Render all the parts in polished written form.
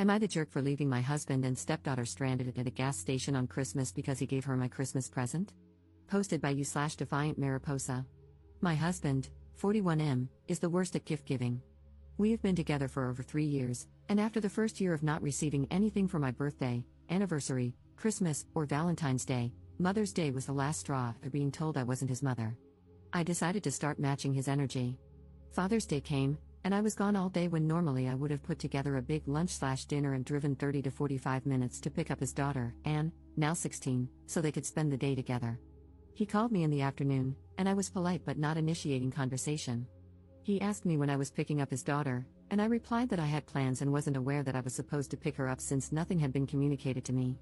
Am I the jerk for leaving my husband and stepdaughter stranded at a gas station on Christmas because he gave her my Christmas present? Posted by you/Defiant Mariposa. My husband, 41M, is the worst at gift giving. We have been together for over 3 years, and after the first year of not receiving anything for my birthday, anniversary, Christmas, or Valentine's Day, Mother's Day was the last straw after being told I wasn't his mother. I decided to start matching his energy. Father's Day came, and I was gone all day when normally I would have put together a big lunch/dinner and driven 30 to 45 minutes to pick up his daughter, Anne, now 16, so they could spend the day together. He called me in the afternoon, and I was polite but not initiating conversation. He asked me when I was picking up his daughter, and I replied that I had plans and wasn't aware that I was supposed to pick her up since nothing had been communicated to me.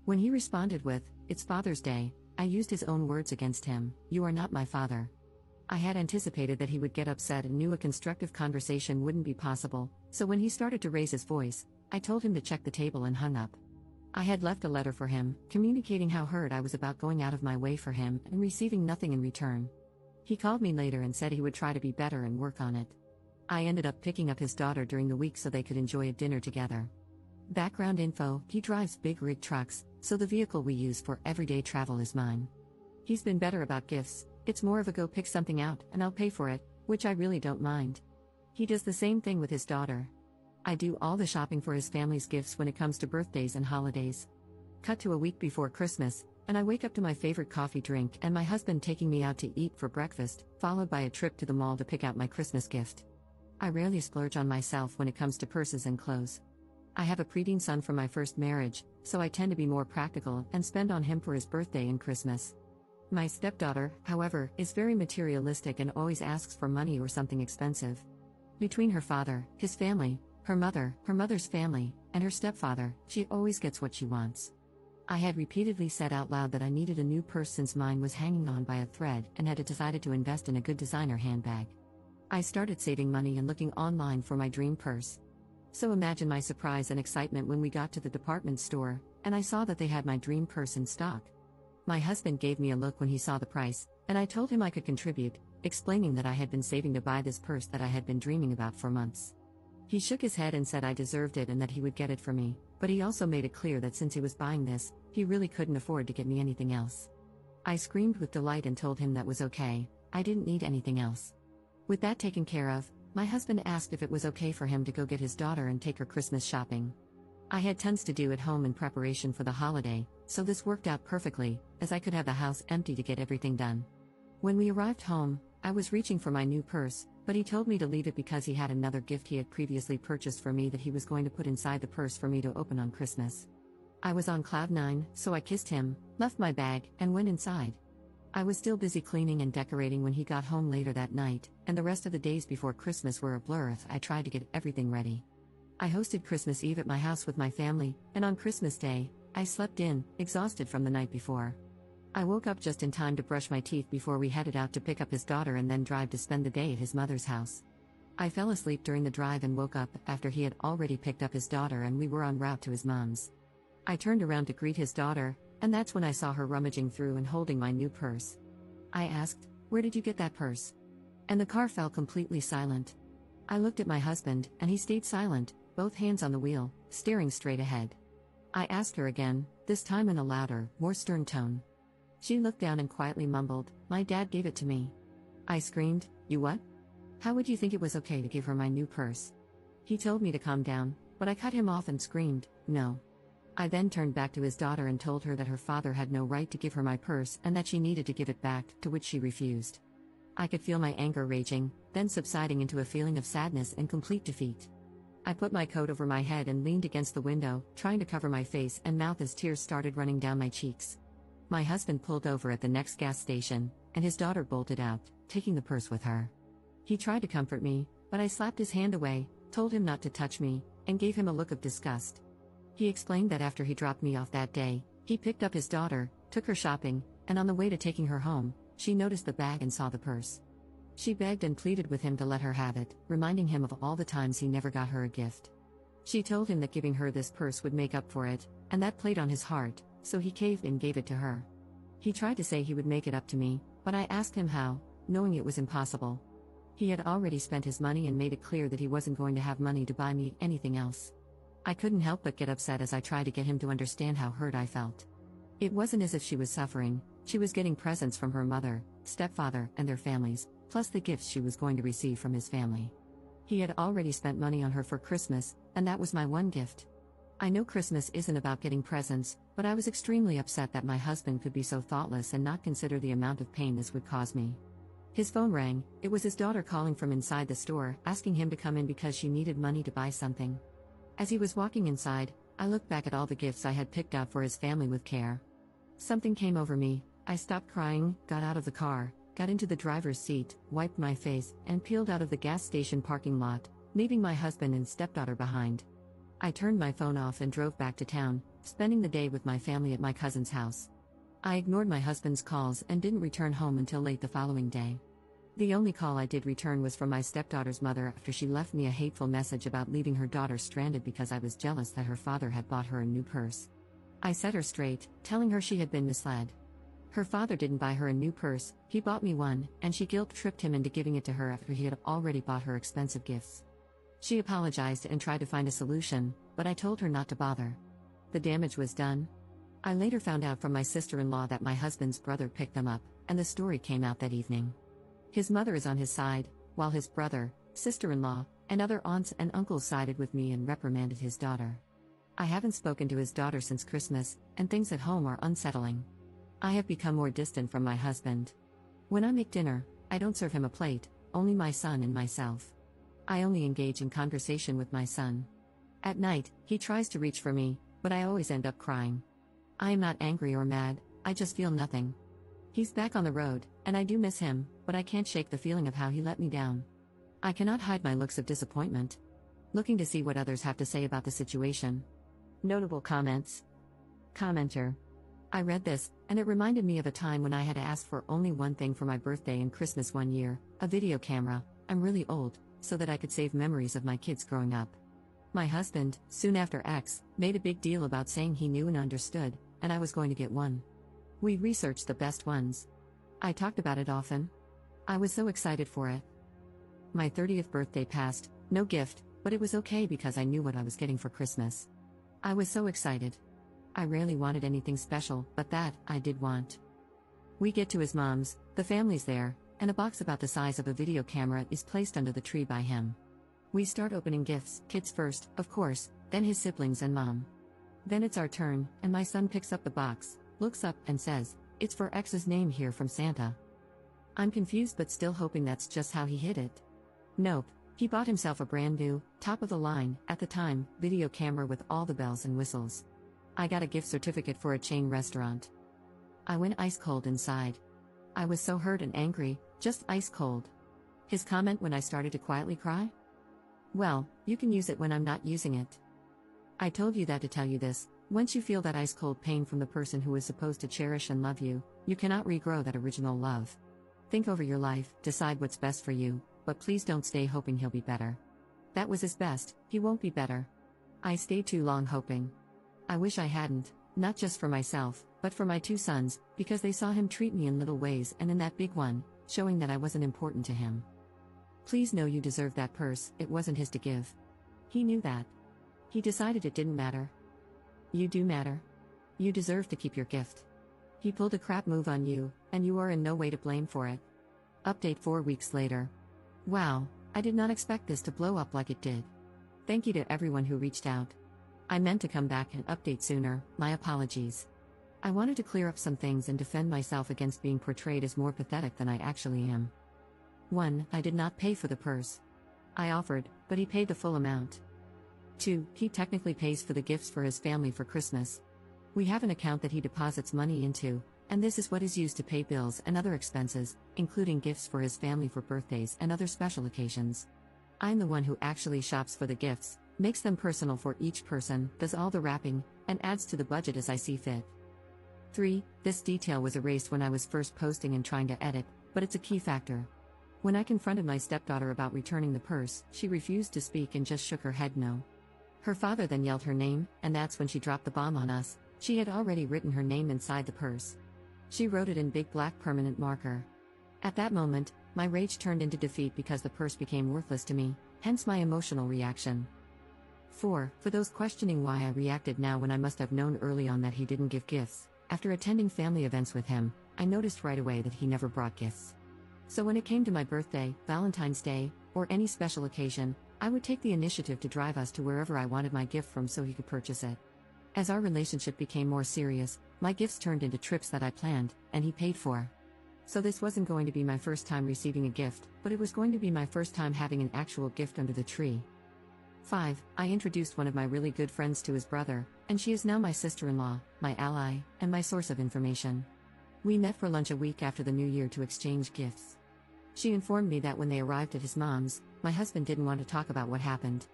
When he responded with, "It's Father's Day," I used his own words against him, "You are not my father." I had anticipated that he would get upset and knew a constructive conversation wouldn't be possible, so when he started to raise his voice, I told him to check the table and hung up. I had left a letter for him, communicating how hurt I was about going out of my way for him and receiving nothing in return. He called me later and said he would try to be better and work on it. I ended up picking up his daughter during the week so they could enjoy a dinner together. Background info: he drives big rig trucks, so the vehicle we use for everyday travel is mine. He's been better about gifts. It's more of a go pick something out and I'll pay for it, which I really don't mind. He does the same thing with his daughter. I do all the shopping for his family's gifts when it comes to birthdays and holidays. Cut to a week before Christmas, and I wake up to my favorite coffee drink and my husband taking me out to eat for breakfast, followed by a trip to the mall to pick out my Christmas gift. I rarely splurge on myself when it comes to purses and clothes. I have a preteen son from my first marriage, so I tend to be more practical and spend on him for his birthday and Christmas. My stepdaughter, however, is very materialistic and always asks for money or something expensive. Between her father, his family, her mother's family, and her stepfather, she always gets what she wants. I had repeatedly said out loud that I needed a new purse since mine was hanging on by a thread and had decided to invest in a good designer handbag. I started saving money and looking online for my dream purse. So imagine my surprise and excitement when we got to the department store, and I saw that they had my dream purse in stock. My husband gave me a look when he saw the price, and I told him I could contribute, explaining that I had been saving to buy this purse that I had been dreaming about for months. He shook his head and said I deserved it and that he would get it for me, but he also made it clear that since he was buying this, he really couldn't afford to get me anything else. I screamed with delight and told him that was okay, I didn't need anything else. With that taken care of, my husband asked if it was okay for him to go get his daughter and take her Christmas shopping. I had tons to do at home in preparation for the holiday, so this worked out perfectly, as I could have the house empty to get everything done. When we arrived home, I was reaching for my new purse, but he told me to leave it because he had another gift he had previously purchased for me that he was going to put inside the purse for me to open on Christmas. I was on cloud 9, so I kissed him, left my bag, and went inside. I was still busy cleaning and decorating when he got home later that night, and the rest of the days before Christmas were a blur as I tried to get everything ready. I hosted Christmas Eve at my house with my family, and on Christmas Day, I slept in, exhausted from the night before. I woke up just in time to brush my teeth before we headed out to pick up his daughter and then drive to spend the day at his mother's house. I fell asleep during the drive and woke up after he had already picked up his daughter and we were en route to his mom's. I turned around to greet his daughter, and that's when I saw her rummaging through and holding my new purse. I asked, "Where did you get that purse?" And the car fell completely silent. I looked at my husband, and he stayed silent, both hands on the wheel, staring straight ahead. I asked her again, this time in a louder, more stern tone. She looked down and quietly mumbled, "My dad gave it to me." I screamed, "You what? How would you think it was okay to give her my new purse?" He told me to calm down, but I cut him off and screamed, "No." I then turned back to his daughter and told her that her father had no right to give her my purse and that she needed to give it back, to which she refused. I could feel my anger raging, then subsiding into a feeling of sadness and complete defeat. I put my coat over my head and leaned against the window, trying to cover my face and mouth as tears started running down my cheeks. My husband pulled over at the next gas station, and his daughter bolted out, taking the purse with her. He tried to comfort me, but I slapped his hand away, told him not to touch me, and gave him a look of disgust. He explained that after he dropped me off that day, he picked up his daughter, took her shopping, and on the way to taking her home, she noticed the bag and saw the purse. She begged and pleaded with him to let her have it, reminding him of all the times he never got her a gift. She told him that giving her this purse would make up for it, and that played on his heart, so he caved and gave it to her. He tried to say he would make it up to me, but I asked him how, knowing it was impossible. He had already spent his money and made it clear that he wasn't going to have money to buy me anything else. I couldn't help but get upset as I tried to get him to understand how hurt I felt. It wasn't as if she was suffering, she was getting presents from her mother, stepfather, and their families, plus the gifts she was going to receive from his family. He had already spent money on her for Christmas, and that was my one gift. I know Christmas isn't about getting presents, but I was extremely upset that my husband could be so thoughtless and not consider the amount of pain this would cause me. His phone rang. It was his daughter calling from inside the store, asking him to come in because she needed money to buy something. As he was walking inside, I looked back at all the gifts I had picked out for his family with care. Something came over me. I stopped crying, got out of the car, got into the driver's seat, wiped my face, and peeled out of the gas station parking lot, leaving my husband and stepdaughter behind. I turned my phone off and drove back to town, spending the day with my family at my cousin's house. I ignored my husband's calls and didn't return home until late the following day. The only call I did return was from my stepdaughter's mother after she left me a hateful message about leaving her daughter stranded because I was jealous that her father had bought her a new purse. I set her straight, telling her she had been misled. Her father didn't buy her a new purse, he bought me one, and she guilt-tripped him into giving it to her after he had already bought her expensive gifts. She apologized and tried to find a solution, but I told her not to bother. The damage was done. I later found out from my sister-in-law that my husband's brother picked them up, and the story came out that evening. His mother is on his side, while his brother, sister-in-law, and other aunts and uncles sided with me and reprimanded his daughter. I haven't spoken to his daughter since Christmas, and things at home are unsettling. I have become more distant from my husband. When I make dinner, I don't serve him a plate, only my son and myself. I only engage in conversation with my son. At night, he tries to reach for me, but I always end up crying. I am not angry or mad, I just feel nothing. He's back on the road, and I do miss him, but I can't shake the feeling of how he let me down. I cannot hide my looks of disappointment. Looking to see what others have to say about the situation. Notable comments. Commenter. I read this, and it reminded me of a time when I had asked for only one thing for my birthday and Christmas one year, a video camera. I'm really old, so that I could save memories of my kids growing up. My husband, soon after X, made a big deal about saying he knew and understood, and I was going to get one. We researched the best ones. I talked about it often. I was so excited for it. My 30th birthday passed, no gift, but it was okay because I knew what I was getting for Christmas. I was so excited. I rarely wanted anything special, but that, I did want. We get to his mom's, the family's there, and a box about the size of a video camera is placed under the tree by him. We start opening gifts, kids first, of course, then his siblings and mom. Then it's our turn, and my son picks up the box, looks up, and says, "It's for X's name here from Santa." I'm confused but still hoping that's just how he hid it. Nope, he bought himself a brand new, top-of-the-line, at the time, video camera with all the bells and whistles. I got a gift certificate for a chain restaurant. I went ice cold inside. I was so hurt and angry, just ice cold. His comment when I started to quietly cry? Well, you can use it when I'm not using it. I told you that to tell you this: once you feel that ice cold pain from the person who is supposed to cherish and love you, you cannot regrow that original love. Think over your life, decide what's best for you, but please don't stay hoping he'll be better. That was his best, he won't be better. I stayed too long hoping. I wish I hadn't, not just for myself, but for my two sons, because they saw him treat me in little ways and in that big one, showing that I wasn't important to him. Please know you deserve that purse, it wasn't his to give. He knew that. He decided it didn't matter. You do matter. You deserve to keep your gift. He pulled a crap move on you, and you are in no way to blame for it. Update 4 weeks later. Wow, I did not expect this to blow up like it did. Thank you to everyone who reached out. I meant to come back and update sooner, my apologies. I wanted to clear up some things and defend myself against being portrayed as more pathetic than I actually am. 1. I did not pay for the purse. I offered, but he paid the full amount. 2. He technically pays for the gifts for his family for Christmas. We have an account that he deposits money into, and this is what is used to pay bills and other expenses, including gifts for his family for birthdays and other special occasions. I'm the one who actually shops for the gifts, makes them personal for each person, does all the wrapping, and adds to the budget as I see fit. 3. This detail was erased when I was first posting and trying to edit, but it's a key factor. When I confronted my stepdaughter about returning the purse, she refused to speak and just shook her head no. Her father then yelled her name, and that's when she dropped the bomb on us. She had already written her name inside the purse. She wrote it in big black permanent marker. At that moment, my rage turned into defeat because the purse became worthless to me, hence my emotional reaction. 4. For those questioning why I reacted now when I must have known early on that he didn't give gifts, after attending family events with him, I noticed right away that he never brought gifts. So when it came to my birthday, Valentine's Day, or any special occasion, I would take the initiative to drive us to wherever I wanted my gift from so he could purchase it. As our relationship became more serious, my gifts turned into trips that I planned, and he paid for. So this wasn't going to be my first time receiving a gift, but it was going to be my first time having an actual gift under the tree. 5. I introduced one of my really good friends to his brother, and she is now my sister-in-law, my ally, and my source of information. We met for lunch a week after the new year to exchange gifts. She informed me that when they arrived at his mom's, my husband didn't want to talk about what happened.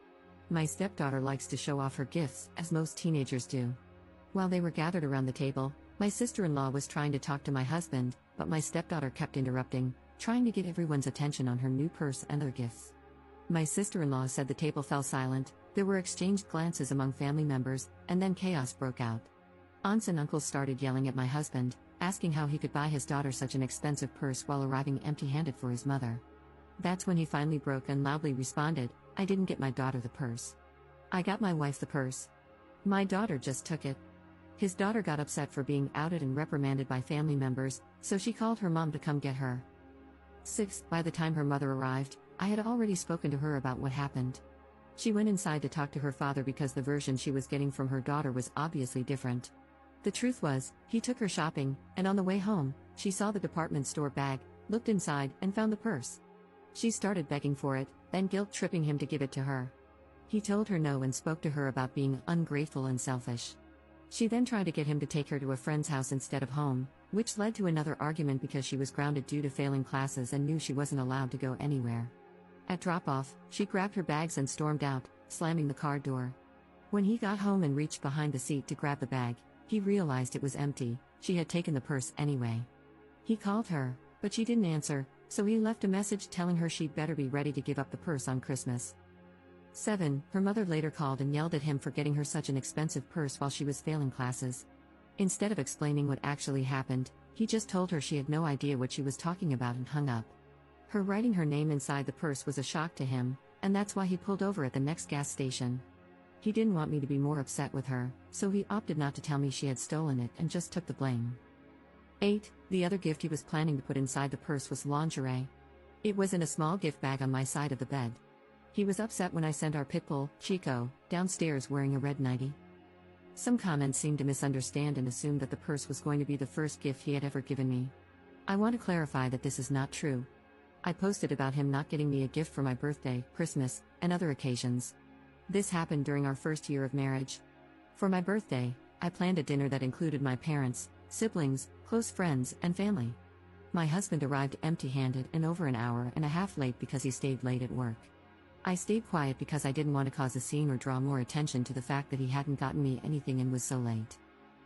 My stepdaughter likes to show off her gifts, as most teenagers do. While they were gathered around the table, my sister-in-law was trying to talk to my husband, but my stepdaughter kept interrupting, trying to get everyone's attention on her new purse and their gifts. My sister-in-law said the table fell silent, there were exchanged glances among family members, and then chaos broke out. Aunts and uncles started yelling at my husband, asking how he could buy his daughter such an expensive purse while arriving empty-handed for his mother. That's when he finally broke and loudly responded, "I didn't get my daughter the purse. I got my wife the purse. My daughter just took it." His daughter got upset for being outed and reprimanded by family members, so she called her mom to come get her. 6. By the time her mother arrived, I had already spoken to her about what happened. She went inside to talk to her father because the version she was getting from her daughter was obviously different. The truth was, he took her shopping, and on the way home, she saw the department store bag, looked inside, and found the purse. She started begging for it, then guilt-tripping him to give it to her. He told her no and spoke to her about being ungrateful and selfish. She then tried to get him to take her to a friend's house instead of home, which led to another argument because she was grounded due to failing classes and knew she wasn't allowed to go anywhere. At drop-off, she grabbed her bags and stormed out, slamming the car door. When he got home and reached behind the seat to grab the bag, he realized it was empty. She had taken the purse anyway. He called her, but she didn't answer, so he left a message telling her she'd better be ready to give up the purse on Christmas. 7. Her mother later called and yelled at him for getting her such an expensive purse while she was failing classes. Instead of explaining what actually happened, he just told her she had no idea what she was talking about and hung up. Her writing her name inside the purse was a shock to him, and that's why he pulled over at the next gas station. He didn't want me to be more upset with her, so he opted not to tell me she had stolen it and just took the blame. 8. The other gift he was planning to put inside the purse was lingerie. It was in a small gift bag on my side of the bed. He was upset when I sent our pit bull, Chico, downstairs wearing a red nightie. Some comments seemed to misunderstand and assume that the purse was going to be the first gift he had ever given me. I want to clarify that this is not true. I posted about him not getting me a gift for my birthday, Christmas, and other occasions. This happened during our first year of marriage. For my birthday, I planned a dinner that included my parents, siblings, close friends, and family. My husband arrived empty-handed and over an hour and a half late because he stayed late at work. I stayed quiet because I didn't want to cause a scene or draw more attention to the fact that he hadn't gotten me anything and was so late.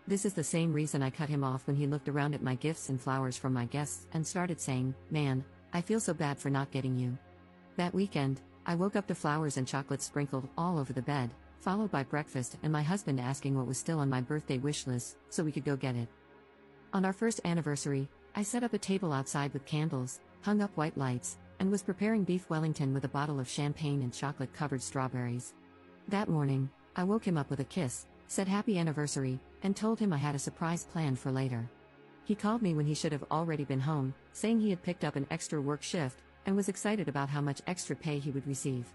This is the same reason I cut him off when he looked around at my gifts and flowers from my guests and started saying, "Man, I feel so bad for not getting you." That weekend, I woke up to flowers and chocolate sprinkled all over the bed, followed by breakfast and my husband asking what was still on my birthday wish list, so we could go get it. On our first anniversary, I set up a table outside with candles, hung up white lights, and was preparing beef Wellington with a bottle of champagne and chocolate-covered strawberries. That morning, I woke him up with a kiss, said happy anniversary, and told him I had a surprise planned for later. He called me when he should have already been home, saying he had picked up an extra work shift, and was excited about how much extra pay he would receive.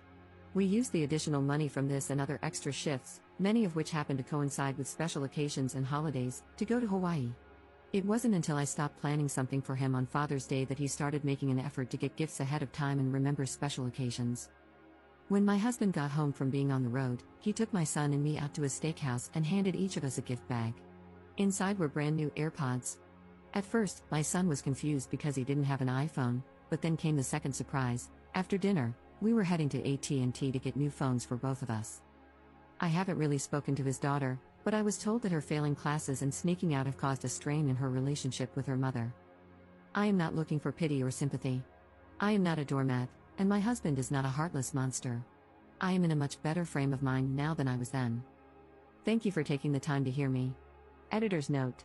We used the additional money from this and other extra shifts, many of which happened to coincide with special occasions and holidays, to go to Hawaii. It wasn't until I stopped planning something for him on Father's Day that he started making an effort to get gifts ahead of time and remember special occasions. When my husband got home from being on the road, he took my son and me out to a steakhouse and handed each of us a gift bag. Inside were brand new AirPods. At first, my son was confused because he didn't have an iPhone, but then came the second surprise. After dinner, we were heading to AT&T to get new phones for both of us. I haven't really spoken to his daughter, but I was told that her failing classes and sneaking out have caused a strain in her relationship with her mother. I am not looking for pity or sympathy. I am not a doormat, and my husband is not a heartless monster. I am in a much better frame of mind now than I was then. Thank you for taking the time to hear me. Editor's note.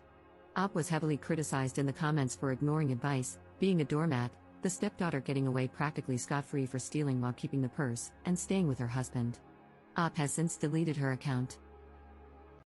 Op was heavily criticized in the comments for ignoring advice, being a doormat, the stepdaughter getting away practically scot-free for stealing while keeping the purse, and staying with her husband. AITAH has since deleted her account.